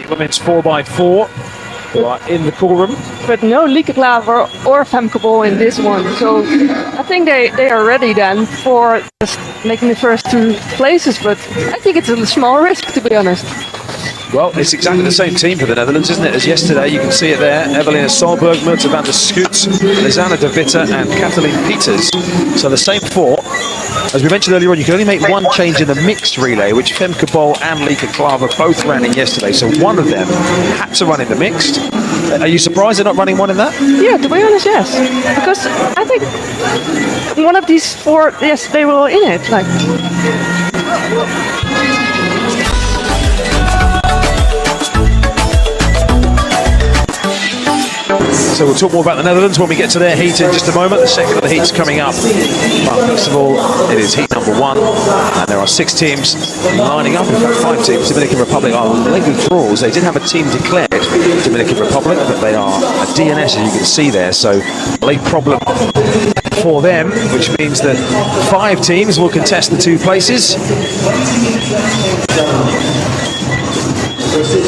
the women's 4x4 who are in the call-room. But no Lieke Klaver or Femke Bol in this one. So I think they are ready then for just making the first two places. But I think it's a small risk, to be honest. Well, it's exactly the same team for the Netherlands, isn't it, as yesterday? You can see it there. Evelina Solberg, Myrthe van der Schutt, Lisanne de Witte and Kathleen Peters. So the same four. As we mentioned earlier on, you can only make one change in the mixed relay, which Femke Bol and Lieke Klaver both ran in yesterday. So one of them had to run in the mixed. Are you surprised they're not running one in that? Yeah, to be honest, yes. Because I think one of these four, yes, they were in it. Like. So we'll talk more about the Netherlands when we get to their heat in just a moment. The second of the heat's coming up. But first of all, it is heat number one, and there are 6 teams lining up. In fact, 5 teams. Dominican Republic are late withdrawals. They did have a team declared, Dominican Republic, but they are a DNS, as you can see there. So late problem for them, which means that 5 teams will contest the 2 places.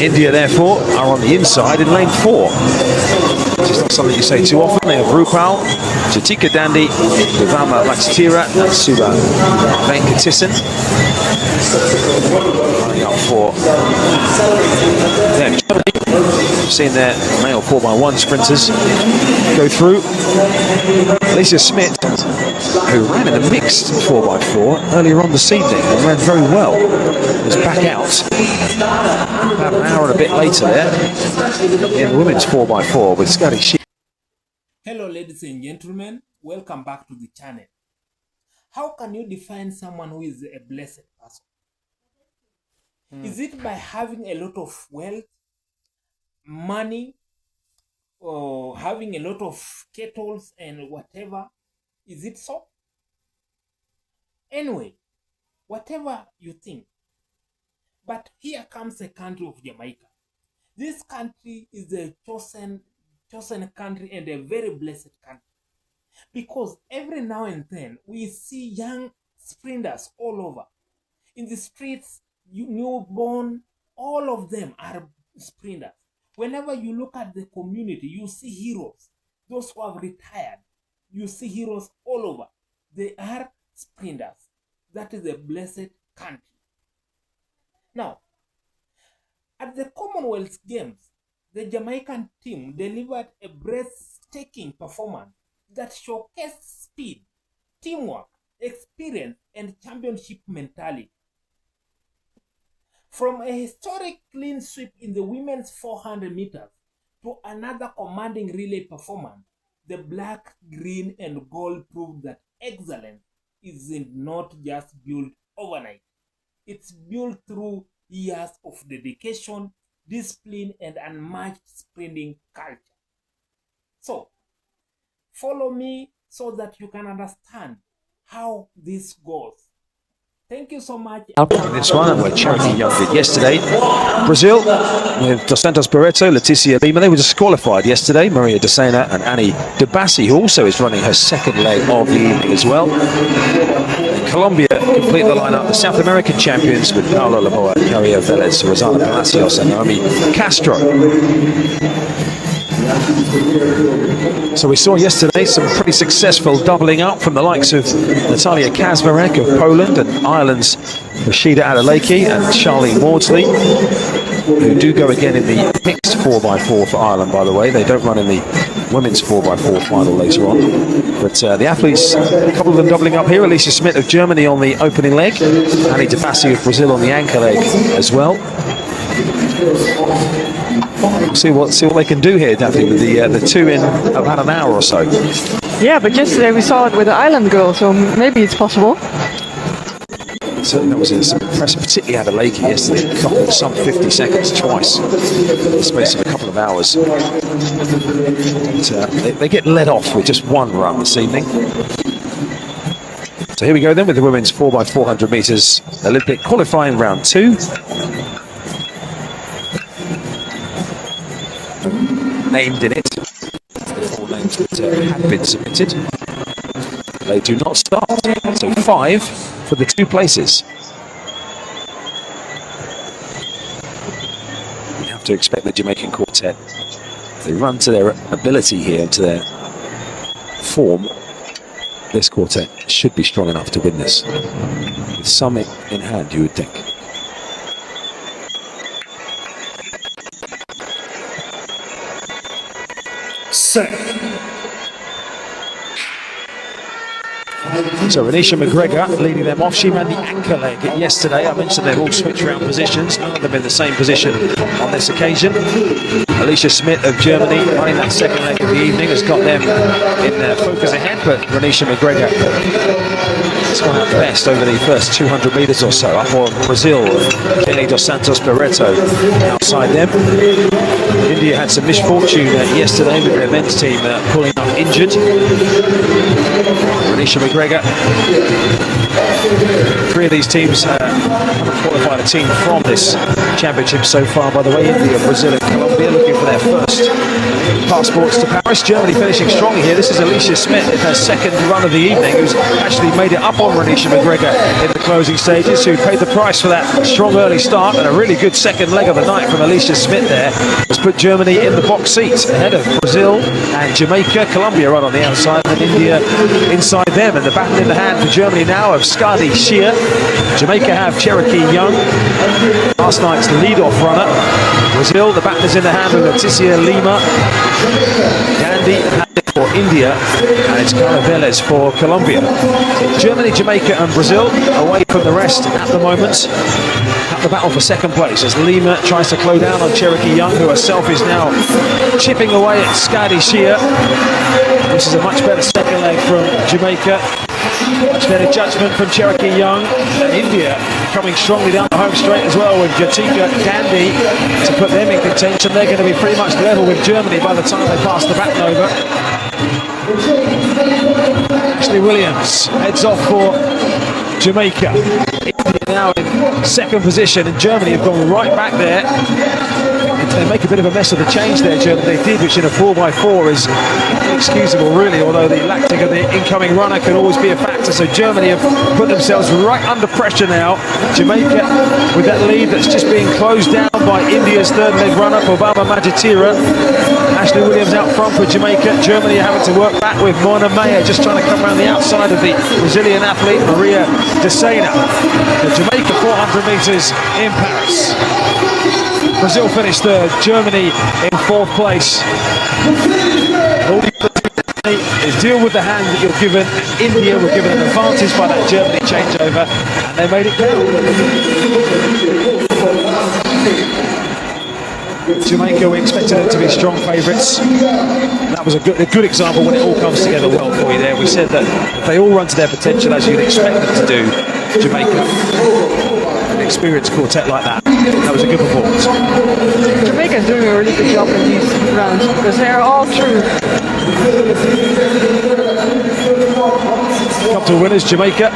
India, therefore, are on the inside in lane 4. Which is not something you say too often. They have Rupal, Jatika Dandi, Vivama Lakshitira, and Suba Venkatisan. Running up for Germany. We've seen their male 4x1 sprinters go through. Alicia Smith, who ran in the mixed 4x4 earlier on this evening and ran very well, is back out about an hour and a bit later there in the women's 4x4 with Scotty Sheep. Hello ladies and gentlemen, welcome back to the channel. How can you define someone who is a blessed person? Is it by having a lot of wealth, money, or having a lot of kettles and whatever? Is it so? Anyway, whatever you think. But here comes the country of Jamaica. This country is a chosen country and a very blessed country. Because every now and then we see young sprinters all over. In the streets, newborn, all of them are sprinters. Whenever you look at the community, you see heroes. Those who have retired, you see heroes all over. They are sprinters. That is a blessed country. Now, at the Commonwealth Games, the Jamaican team delivered a breathtaking performance that showcased speed, teamwork, experience, and championship mentality. From a historic clean sweep in the women's 400 meters to another commanding relay performance, the black, green, and gold proved that excellence is not just built overnight. It's built through years of dedication, discipline, and unmatched sprinting culture. So, follow me so that you can understand how this goes. Thank you so much. This one, where Charity Young did yesterday. Brazil, with Dos Santos Barreto, Leticia Lima, they were disqualified yesterday. Maria Docena and Annie DeBassi, who also is running her second leg of the evening as well. Colombia complete the lineup, the South American champions with Paula Laboa, Caria Velez, Rosana Palacios and Naomi Castro. So we saw yesterday some pretty successful doubling up from the likes of Natalia Kazmarek of Poland and Ireland's Rashida Adeleke and Charlene Maudsley, who do go again in the mixed 4x4 for Ireland, by the way. They don't run in the women's 4x4 final later on. But the athletes, a couple of them doubling up here. Alicia Smith of Germany on the opening leg, Annie DeBassi of Brazil on the anchor leg as well. See what they can do here, Daphne, with the two in about an hour or so. Yeah, but yesterday we saw it with the Island girl, so maybe it's possible. Certainly that was impressive, particularly Adeleke yesterday, coupled some 50 seconds twice in the space of a couple of hours. But, they get led off with just one run this evening. So here we go then with the women's 4x400 metres Olympic qualifying round 2. Named in it, all names that have been submitted. They do not start, so 5 for the 2 places. We have to expect the Jamaican quartet. They run to their ability here, to their form. This quartet should be strong enough to win this. With some in hand, you would think. Set. So Renisha McGregor leading them off. She ran the anchor leg yesterday. I mentioned they've all switched around positions. None of them in the same position on this occasion. Alicia Smith of Germany running that second leg of the evening has got them in focus ahead, but Renisha McGregor has gone out best over the first 200 metres or so. Up on Brazil, Kelly dos Santos Barreto outside them. India had some misfortune yesterday with their men's team pulling up injured. Renisha McGregor. 3 of these teams haven't qualified a team from this championship so far, by the way. India, Brazil and Colombia looking for their first passports to Paris. Germany finishing strongly here. This is Alicia Smith in her second run of the evening, who's actually made it up on Renisha McGregor in the closing stages, who paid the price for that strong early start, and a really good second leg of the night from Alicia Smith there has put Germany in the box seat ahead of Brazil and Jamaica. Colombia right on the outside and India inside them, and the battle in the hand for Germany now of Skadi Shia. Jamaica have Cherokee Young, last night's lead-off runner. Brazil, the battle is in the hand of Leticia Lima. Gandhi for India, and it's Caraveles for Colombia. Germany, Jamaica and Brazil away from the rest at the moment. At the battle for second place as Lima tries to close down on Cherokee Young, who herself is now chipping away at Skadi Shia. This is a much better second leg from Jamaica. Much better judgment from Cherokee Young, and India coming strongly down the home straight as well with Jatika Gandhi to put them in contention. They're going to be pretty much level with Germany by the time they pass the baton over. Ashley Williams heads off for Jamaica. India now in second position, and Germany have gone right back there. They make a bit of a mess of the change there, Germany. They did, which in a 4x4 is inexcusable, really, although the lactic of the incoming runner can always be a factor. So Germany have put themselves right under pressure now. Jamaica with that lead that's just being closed down by India's third leg runner, Obama Majatira. Ashley Williams out front for Jamaica. Germany are having to work back with Mona Mayer just trying to come around the outside of the Brazilian athlete, Maria Decena. Jamaica 400 metres in Paris. Brazil finished third, Germany in fourth place. All you got to do is deal with the hand that you're given. India were given an advantage by that Germany changeover, and they made it count. Jamaica, we expected them to be strong favourites. That was a good example when it all comes together well for you there. We said that if they all run to their potential as you'd expect them to do, Jamaica, an experienced quartet like that was a good performance. Jamaica is doing a really good job in these rounds because they're all true. Come to winners, Jamaica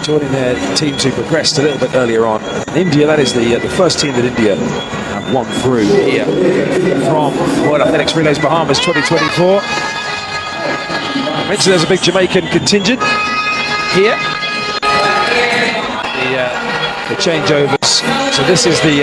joining their teams who progressed a little bit earlier on. India, that is the first team that India have won through here from World Athletics Relays Bahamas 2024. I mentioned there's a big Jamaican contingent here. The changeovers. So this is the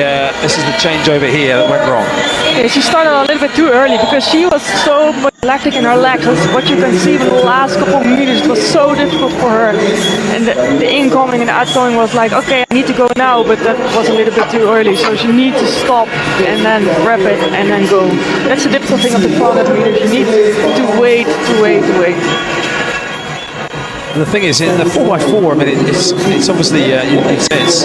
changeover here that went wrong. Yeah, she started a little bit too early because she was so much lactic in her legs. That's what you can see in the last couple of meters. It was so difficult for her, and the incoming and the outgoing was like, okay, I need to go now, but that was a little bit too early. So she needs to stop and then wrap it and then go. That's the difficult thing of the 400 meters. You need to wait. And the thing is, in the 4x4, I mean, it's obviously, it says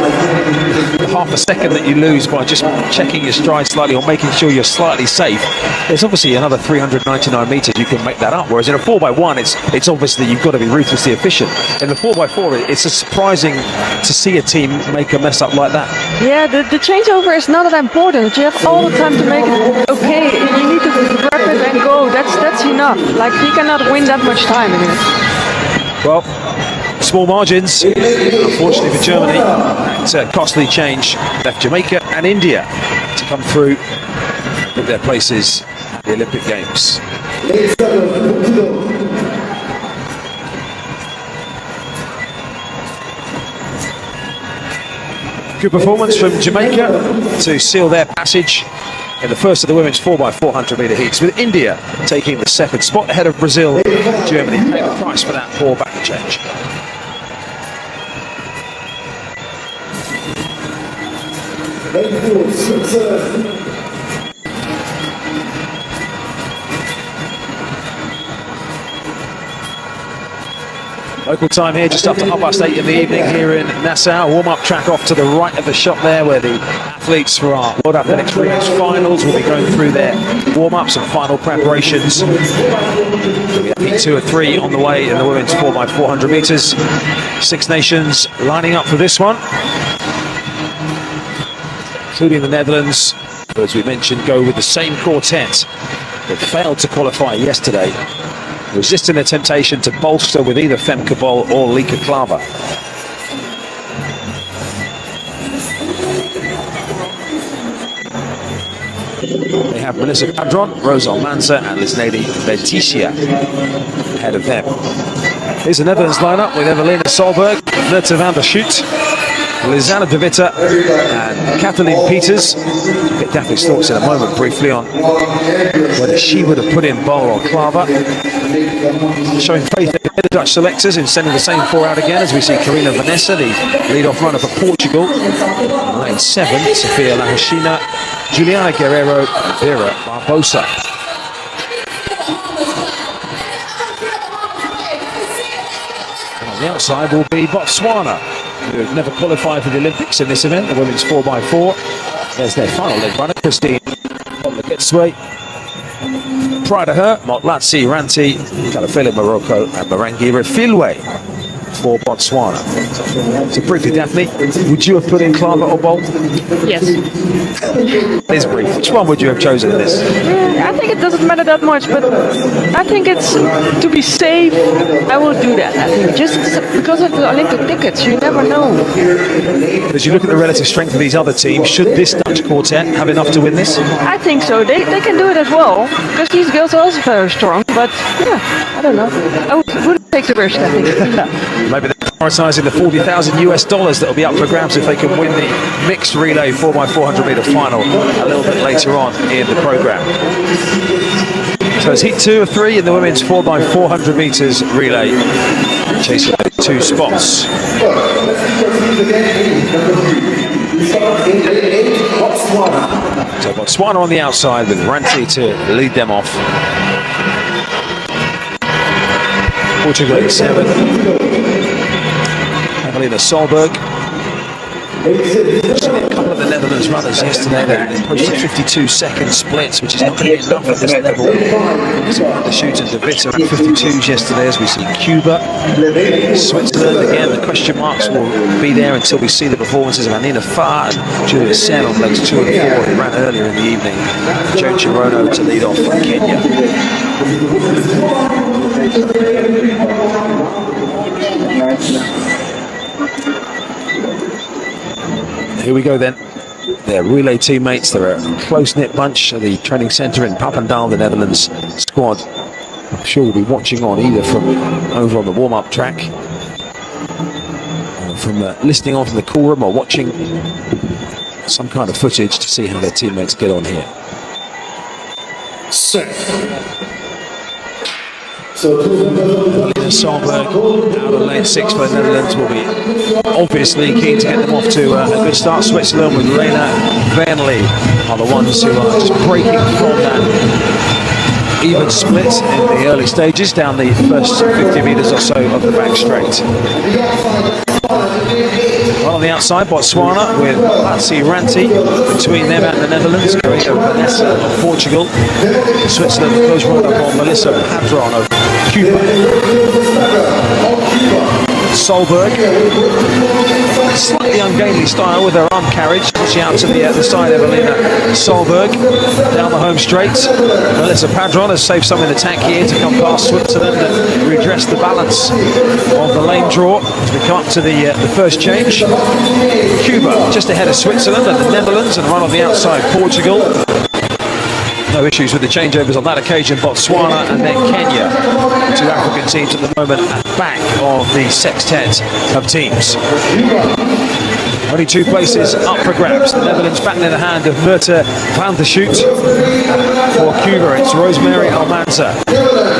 half a second that you lose by just checking your stride slightly or making sure you're slightly safe. There's obviously another 399 metres you can make that up, whereas in a 4x1, it's obviously you've got to be ruthlessly efficient. In the 4x4, it's surprising to see a team make a mess up like that. Yeah, the changeover is not that important. You have all the time to make it okay. You need to wrap it and go. That's enough. Like, you cannot win that much time in it. Well, small margins, unfortunately for Germany. That costly change left Jamaica and India to come through with their places at the Olympic Games. Good performance from Jamaica to seal their passage in the first of the women's 4x400 metre heats, with India taking the second spot ahead of Brazil and Germany, paying the price for that poor back change. Local time here, just after 8:30 in the evening here in Nassau. Warm-up track off to the right of the shot there, where the athletes for our World Athletics Relays finals will be going through their warm-ups and final preparations. We have heat 2 and 3 on the way in the women's 4x400 metres. 6 nations lining up for this one, including the Netherlands, who, as we mentioned, go with the same quartet that failed to qualify yesterday, resisting the temptation to bolster with either Femke Bol or Lieke Klaver. They have Melissa Padron, Rose Almanza and Lisnady Beticia ahead of them. Here's the Netherlands lineup with Evelina Solberg, Nerte van der Schoot, Lisanne de Witte and Kathleen Peters. We'll get Daphne's thoughts in a moment briefly on whether she would have put in Bol or Klaver. Showing faith in the Dutch selectors in sending the same 4 out again, as we see Karina Vanessa, the lead-off runner for Portugal. In lane 7, Sofia Lahashina, Juliana Guerrero and Vera Barbosa. And on the outside will be Botswana, who have never qualified for the Olympics in this event, the women's 4x4. There's their final leg runner, Christine Omleketswe. Prior to her, Motlatsi Ranti, Kalafele Morocco and Marangi Refilwe for Botswana. So briefly, Daphne, would you have put in Klaver or Bol? Yes. It's brief. Which one would you have chosen in this? I think it doesn't matter that much, but I think it's to be safe. I will do that. I think just because of the Olympic tickets, you never know. As you look at the relative strength of these other teams, should this Dutch quartet have enough to win this? I think so. They can do it as well, because these girls are also very strong. But yeah, I don't know. I wouldn't take the risk, I think. Maybe they're prioritising the $40,000 that will be up for grabs if they can win the mixed relay 4x400 metre final a little bit later on in the programme. So it's heat 2 of 3 in the women's 4x400 metres relay, chasing 2 spots. So Botswana on the outside with Ranti to lead them off. Portugal at 7. Evelina Solberg. A couple of the Netherlands runners yesterday, they posted 52-second splits, which is not going to be enough at this level. The shooter De Witte at 52s yesterday, as we see Cuba. Switzerland, again, the question marks will be there until we see the performances of Anina Farr and Julia Sen on legs 2 and 4, who ran earlier in the evening. Joe Chirono to lead off for Kenya. Here we go then. Their relay teammates, they're a close-knit bunch at the training centre in Papendal, the Netherlands squad. I'm sure we'll be watching on either from over on the warm-up track, or from listening on from the call room, or watching some kind of footage to see how their teammates get on here. Evelina Solberg out of lane 6 for the Netherlands will be obviously keen to get them off to a good start. Switzerland with Lena Vanley are the ones who are just breaking from that even split in the early stages down the first 50 metres or so of the back straight. Well, on the outside, Botswana with Latsi Ranti between them and the Netherlands. Karina Vanessa of Portugal. Switzerland, the close runner on Melissa Padron of Cuba. Solberg, slightly ungainly style with her arm carriage, pushing out to the side. Evelina Solberg down the home straight. Melissa Padron has saved some in the tank here to come past Switzerland and redress the balance of the lane draw as we come up to the first change. Cuba just ahead of Switzerland and the Netherlands, and right on the outside Portugal. No issues with the changeovers on that occasion. Botswana and then Kenya, the 2 African teams at the moment at the back of the sextet of teams. Only 2 places up for grabs. The Netherlands back in the hand of Myrthe van der Schoot. For Cuba, it's Rosemary Almanza.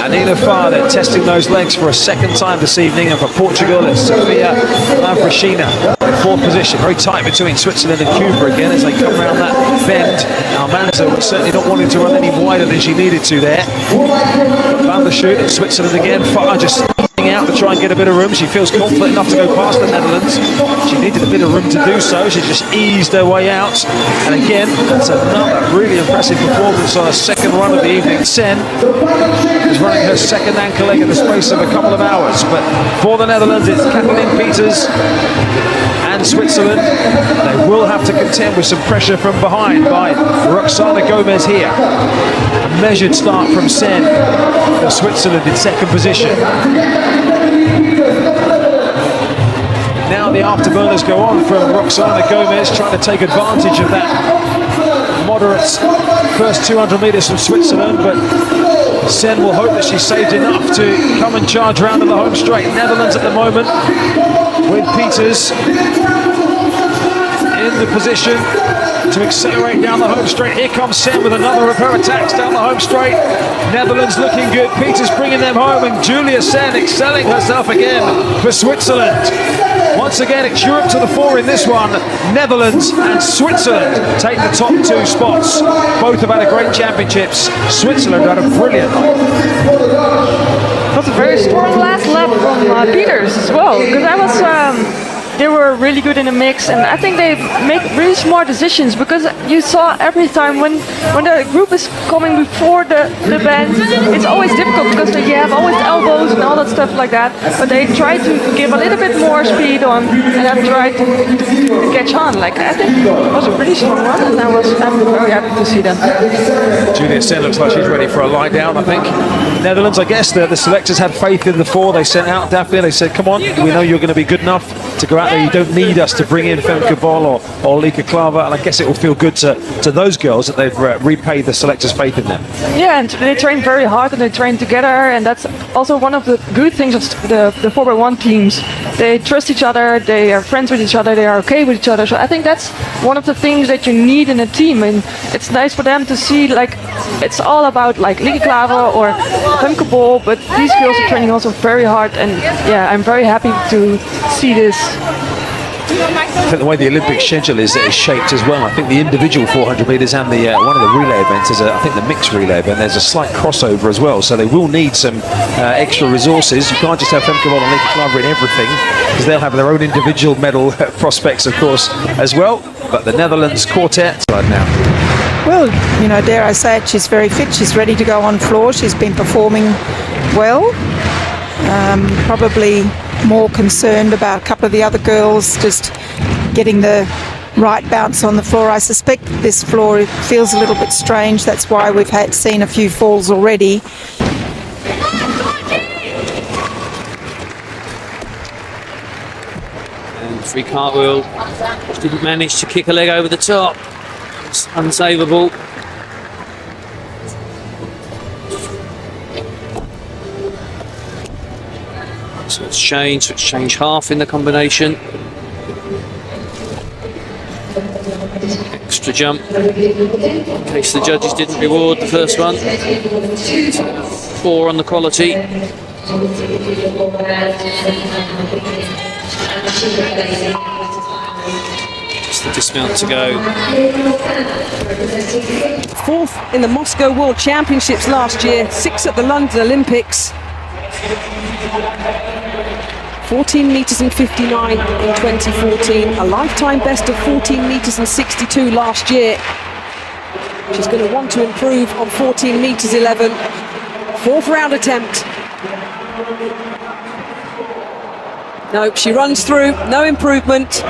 And Nina Farr testing those legs for a second time this evening. And for Portugal, it's Sofia Lavrishina in 4th position. Very tight between Switzerland and Cuba again as they come around that bend. Almanza was certainly not wanting to run any wider than she needed to there. Van der Schoot in Switzerland again. Farr just out to try and get a bit of room. She feels confident enough to go past the Netherlands. She needed a bit of room to do so. She just eased her way out. And again, that's another really impressive performance on her second run of the evening. Sen is running her second ankle leg in the space of a couple of hours. But for the Netherlands, it's Kathleen Peters and Switzerland. They will have to contend with some pressure from behind by Roxana Gomez here. A measured start from Sen of Switzerland in second position. Now the afterburners go on from Roxana Gomez, trying to take advantage of that moderate first 200 metres from Switzerland, but Sen will hope that she saved enough to come and charge round to the home straight. Netherlands at the moment with Peters in the position to accelerate down the home straight. Here comes Sen with another of her attacks down the home straight. Netherlands looking good. Peters bringing them home, and Julia Sen excelling herself again for Switzerland. Once again, it's Europe to the fore in this one. Netherlands and Switzerland take the top 2 spots. Both have had a great championships. Switzerland had a brilliant night. It was a very strong last lap from Peters as well, because they were really good in the mix, and I think they make really smart decisions, because you saw every time when the group is coming before the bend, it's always difficult because you have always elbows and all that stuff like that, but they try to give a little bit more speed on and then try to catch on. Like, I think it was a pretty strong run, and I'm very happy to see that. Julia Sen looks like she's ready for a lie down, I think. Netherlands, I guess the selectors had faith in the 4 they sent out. Daphne, they said, come on, we know you're going to be good enough to go out there. You don't need us to bring in Femke Bol or Lika Klava, and I guess it will feel good to those girls that they've repaid the selectors' faith in them. Yeah, and they train very hard and they train together, and that's also one of the good things of the 4x1 teams. They trust each other, they are friends with each other, they are okay with each other. So I think that's one of the things that you need in a team, and it's nice for them to see, like, it's all about like Lika Klava or Femke Bol, but these girls are training also very hard, and yeah, I'm very happy to see this. I think the way the Olympic schedule is shaped as well. I think the individual 400 metres and the one of the relay events is, I think, the mixed relay event. There's a slight crossover as well, so they will need some extra resources. You can't just have Femke Bol and Lika Klava in everything, because they'll have their own individual medal prospects, of course, as well. But the Netherlands quartet right now. Well, you know, dare I say it, she's very fit. She's ready to go on floor. She's been performing well. Probably more concerned about a couple of the other girls just getting the right bounce on the floor. I suspect this floor feels a little bit strange. That's why we've seen a few falls already. And free cartwheel. Didn't manage to kick a leg over the top. It's unsavable. So it's change half in the combination. Extra jump, in case the judges didn't reward the first one. 4 on the quality. Just the dismount to go. 4th in the Moscow World Championships last year, 6th at the London Olympics. 14 metres and 59 in 2014, a lifetime best of 14 metres and 62 last year. She's going to want to improve on 14 metres 11. 4th round attempt. No, she runs through, no improvement.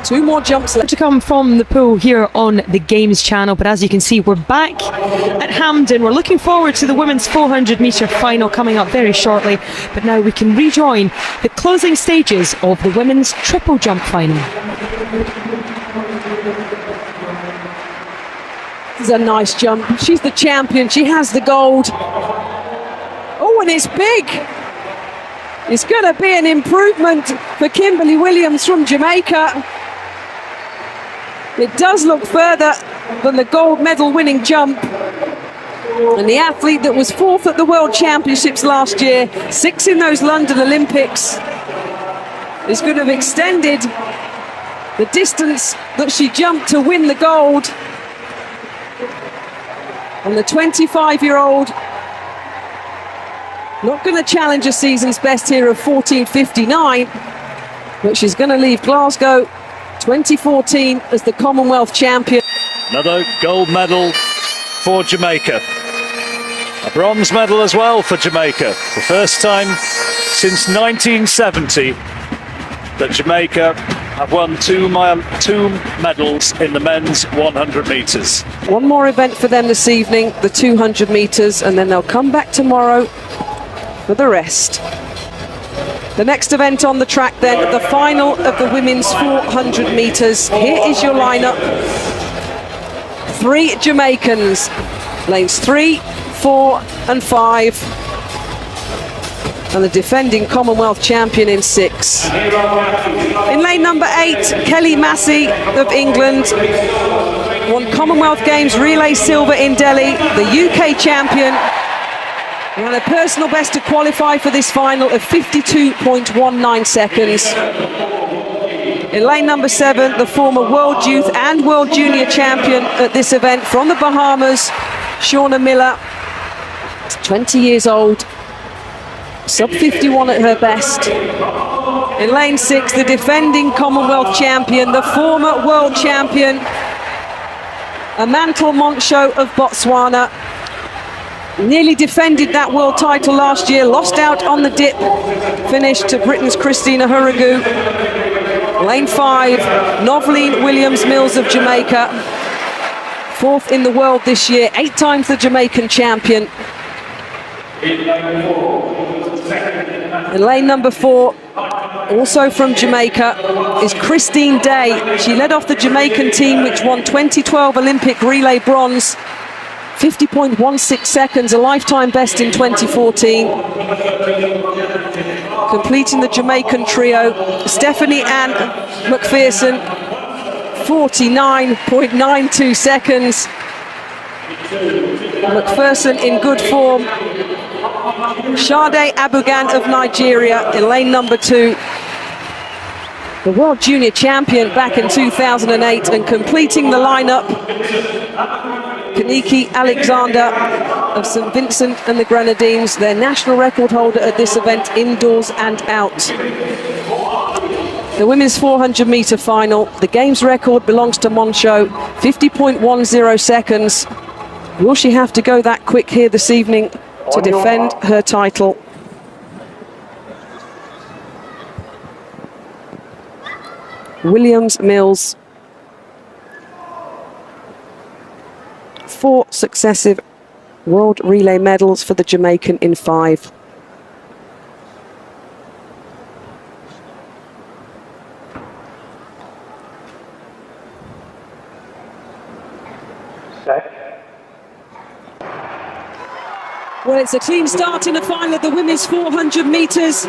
Two more jumps left to come from the pool here on the Games channel, but as you can see, we're back at Hampden. We're looking forward to the women's 400 metre final coming up very shortly, but now we can rejoin the closing stages of the women's triple jump final. is a nice jump. She's the champion. She has the gold. Oh, and it's big. It's going to be an improvement for Kimberly Williams from Jamaica. It does look further than the gold medal winning jump. And the athlete that was 4th at the World Championships last year, 6th in those London Olympics, is going to have extended the distance that she jumped to win the gold. And the 25-year-old not going to challenge a season's best here of 14:59, but she's going to leave Glasgow 2014 as the Commonwealth champion. Another gold medal for Jamaica. A bronze medal as well for Jamaica. The first time since 1970 that Jamaica have won two medals in the men's 100 metres. One more event for them this evening, the 200 metres, and then they'll come back tomorrow for the rest. The next event on the track then, the final of the women's 400 metres. Here is your lineup. 3 Jamaicans, lanes 3, 4 and 5. And the defending Commonwealth champion in 6. In lane number 8, Kelly Massey of England. Won Commonwealth Games relay silver in Delhi, the UK champion. And a personal best to qualify for this final of 52.19 seconds. In lane number 7, the former World Youth and World Junior champion at this event from the Bahamas, Shauna Miller. 20 years old, sub 51 at her best. In lane 6, the defending Commonwealth champion, the former world champion, Amantle Moncho of Botswana. Nearly defended that world title last year, lost out on the dip finish to Britain's Christina Hurrigu. Lane 5, Noveline Williams-Mills of Jamaica. 4th in the world this year, 8 times the Jamaican champion. In lane number 4, also from Jamaica, is Christine Day. She led off the Jamaican team, which won 2012 Olympic relay bronze. 50.16 seconds, a lifetime best in 2014. Completing the Jamaican trio, Stephanie Ann McPherson, 49.92 seconds. McPherson in good form. Sade Abugan of Nigeria in lane number 2. The World Junior champion back in 2008, and completing the lineup, Kaniki Alexander of St Vincent and the Grenadines, their national record holder at this event, indoors and out. The women's 400 metre final, the games record belongs to Moncho, 50.10 seconds. Will she have to go that quick here this evening to defend her title? Williams-Mills, 4 successive world relay medals for the Jamaican in 5. Well, it's a clean start in the final of the women's 400 metres.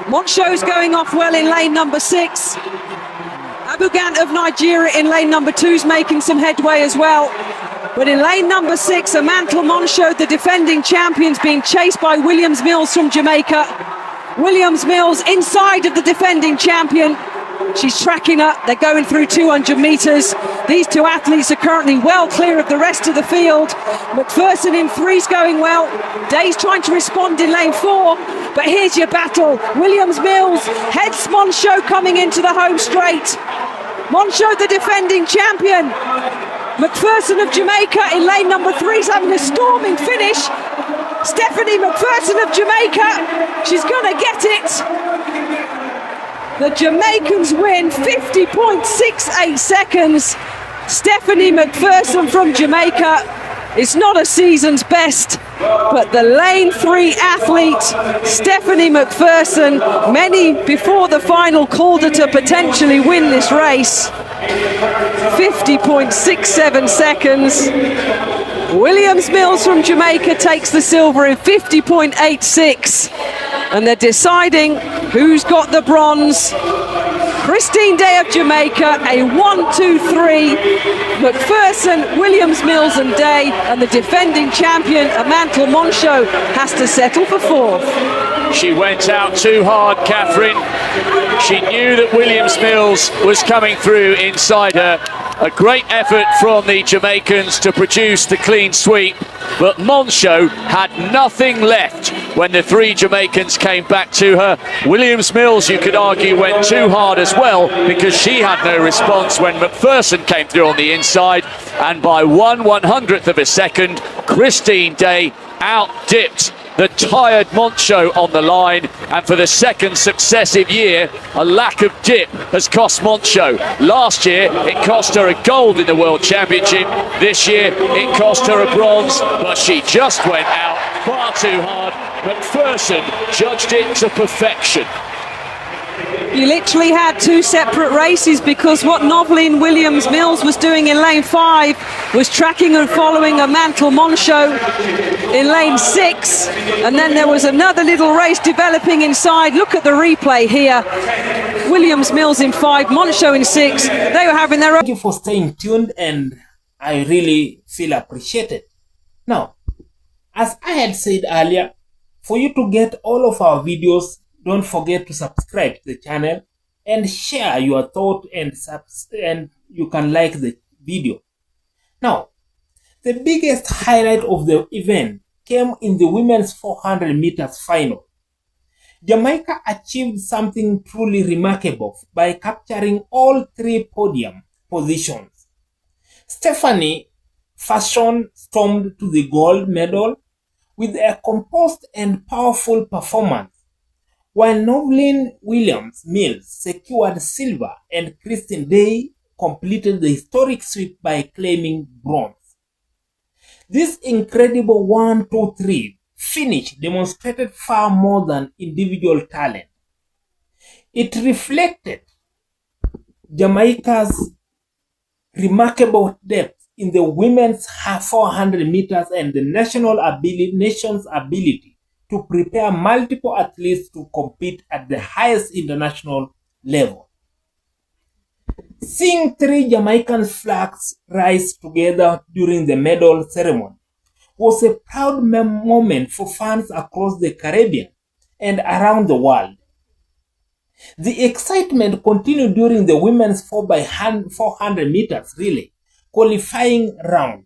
Moncho's going off well in lane number 6. Abugan of Nigeria in lane number 2's making some headway as well. But in lane number 6, Amantle Moncho, the defending champions, being chased by Williams-Mills from Jamaica. Williams-Mills inside of the defending champion. She's tracking up. They're going through 200 metres. These 2 athletes are currently well clear of the rest of the field. McPherson in 3's going well. Day's trying to respond in lane 4. But here's your battle. Williams-Mills heads Moncho coming into the home straight. Moncho, the defending champion. McPherson of Jamaica in lane number 3's having a storming finish. Stephanie McPherson of Jamaica. She's going to get it. The Jamaicans win 50.68 seconds. Stephanie McPherson from Jamaica. It's not a season's best, but the lane 3 athlete, Stephanie McPherson, many before the final called her to potentially win this race. 50.67 seconds. Williams Mills from Jamaica takes the silver in 50.86. And they're deciding who's got the bronze. Christine Day of Jamaica, a 1-2-3. McPherson, Williams, Mills and Day, and the defending champion, Amantle Moncho, has to settle for fourth. She went out too hard, Catherine. She knew that Williams Mills was coming through inside her. A great effort from the Jamaicans to produce the clean sweep, but Moncho had nothing left when the three Jamaicans came back to her. Williams Mills, you could argue, went too hard as well because she had no response when McPherson came through on the inside, and by 1/100th of a second, Christine Day out-dipped the tired Moncho on the line, and for the second successive year, a lack of dip has cost Moncho. Last year, it cost her a gold in the World Championship. This year, it cost her a bronze, but she just went out far too hard. McPherson judged it to perfection. You literally had two separate races because what Noveline Williams Mills was doing in lane 5 was tracking and following Amantle Moncho in lane 6, and then there was another little race developing inside. Look at the replay here. Williams Mills in 5, Moncho in 6. They were having their own. Thank you for staying tuned, and I really feel appreciated. Now, as I had said earlier, for you to get all of our videos, don't forget to subscribe to the channel and share your thought, and you can like the video. Now, the biggest highlight of the event came in the women's 400 meters final. Jamaica achieved something truly remarkable by capturing all 3 podium positions. Stephanie Fashion stormed to the gold medal with a composed and powerful performance, while Noveline Williams Mills secured silver and Christine Day completed the historic sweep by claiming bronze. This incredible 1-2-3 finish demonstrated far more than individual talent. It reflected Jamaica's remarkable depth in the women's 400 meters and the nation's ability to prepare multiple athletes to compete at the highest international level. Seeing 3 Jamaican flags rise together during the medal ceremony was a proud moment for fans across the Caribbean and around the world. The excitement continued during the women's 4x400 meters relay qualifying round.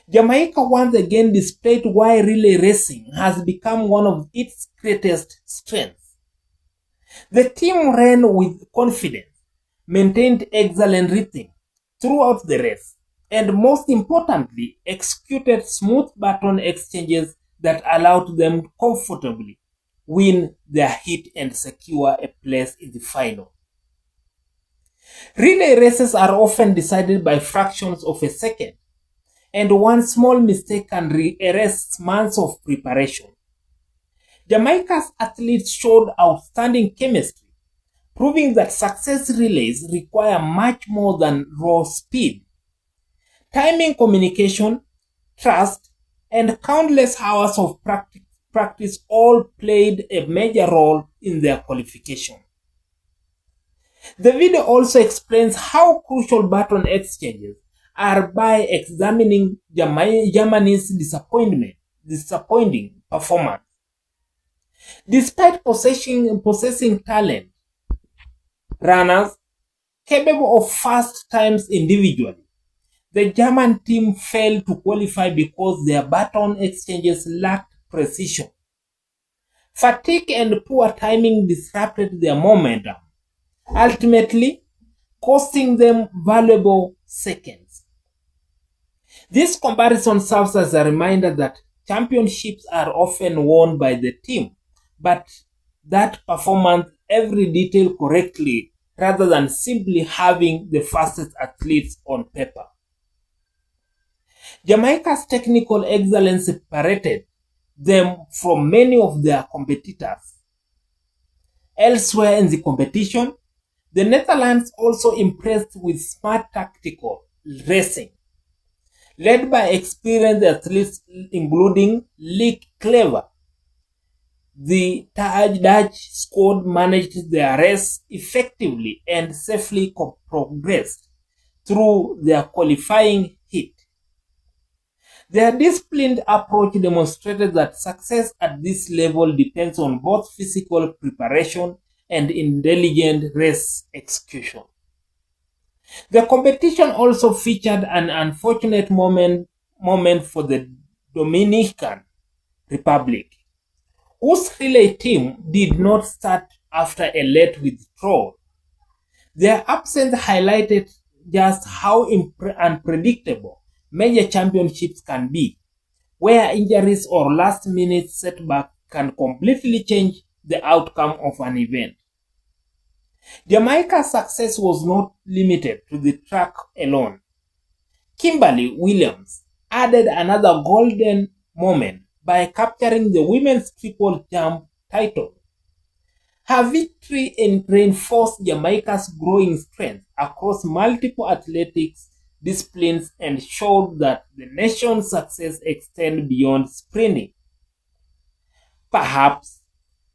Jamaica once again displayed why relay racing has become one of its greatest strengths. The team ran with confidence, maintained excellent rhythm throughout the race, and most importantly, executed smooth baton exchanges that allowed them comfortably win their heat and secure a place in the final. Relay races are often decided by fractions of a second, and one small mistake can erase months of preparation. Jamaica's athletes showed outstanding chemistry, proving that success relays require much more than raw speed. Timing, communication, trust, and countless hours of practice all played a major role in their qualification. The video also explains how crucial baton exchanges are by examining Germany's disappointing performance. Despite possessing talent runners capable of fast times individually, the German team failed to qualify because their baton exchanges lacked precision. Fatigue and poor timing disrupted their momentum, ultimately costing them valuable seconds. This comparison serves as a reminder that championships are often won by the team, but that performance every detail correctly rather than simply having the fastest athletes on paper. Jamaica's technical excellence separated them from many of their competitors. Elsewhere in the competition, The Netherlands also impressed with smart tactical racing, led by experienced athletes including Lick Clever. The Dutch squad managed their race effectively and safely progressed through their qualifying heat. Their disciplined approach demonstrated that success at this level depends on both physical preparation and intelligent race execution. The competition also featured an unfortunate moment for the Dominican Republic, whose relay team did not start after a late withdrawal. Their absence highlighted just how unpredictable major championships can be, where injuries or last-minute setback can completely change the outcome of an event. Jamaica's success was not limited to the track alone. Kimberly Williams added another golden moment by capturing the women's triple jump title. Her victory reinforced Jamaica's growing strength across multiple athletics disciplines and showed that the nation's success extends beyond sprinting. Perhaps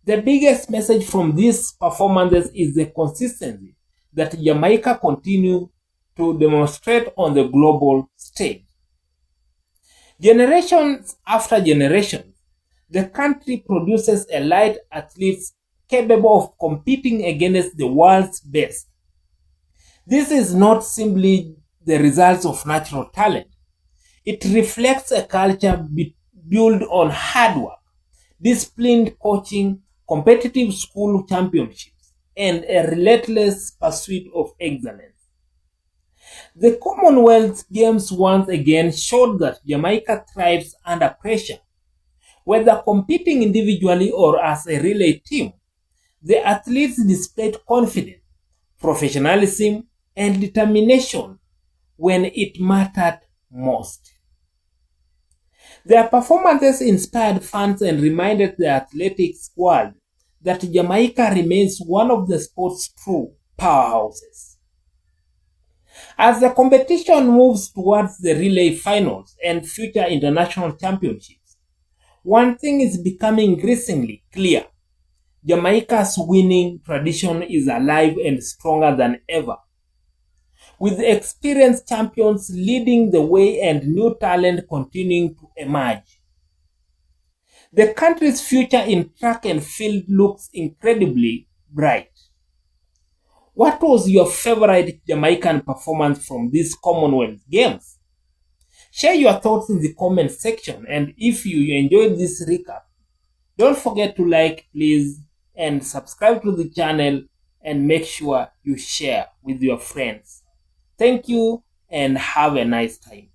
the biggest message from these performances is the consistency that Jamaica continues to demonstrate on the global stage. Generations after generations, the country produces elite athletes capable of competing against the world's best. This is not simply the result of natural talent. It reflects a culture built on hard work, disciplined coaching, competitive school championships, and a relentless pursuit of excellence. The Commonwealth Games once again showed that Jamaica thrives under pressure. Whether competing individually or as a relay team, the athletes displayed confidence, professionalism, and determination when it mattered most. Their performances inspired fans and reminded the athletics world that Jamaica remains one of the sport's true powerhouses. As the competition moves towards the relay finals and future international championships, one thing is becoming increasingly clear. Jamaica's winning tradition is alive and stronger than ever. With experienced champions leading the way and new talent continuing to emerge. The country's future in track and field looks incredibly bright. What was your favorite Jamaican performance from these Commonwealth Games? Share your thoughts in the comment section, and if you enjoyed this recap, don't forget to like, please, and subscribe to the channel, and make sure you share with your friends. Thank you and have a nice time.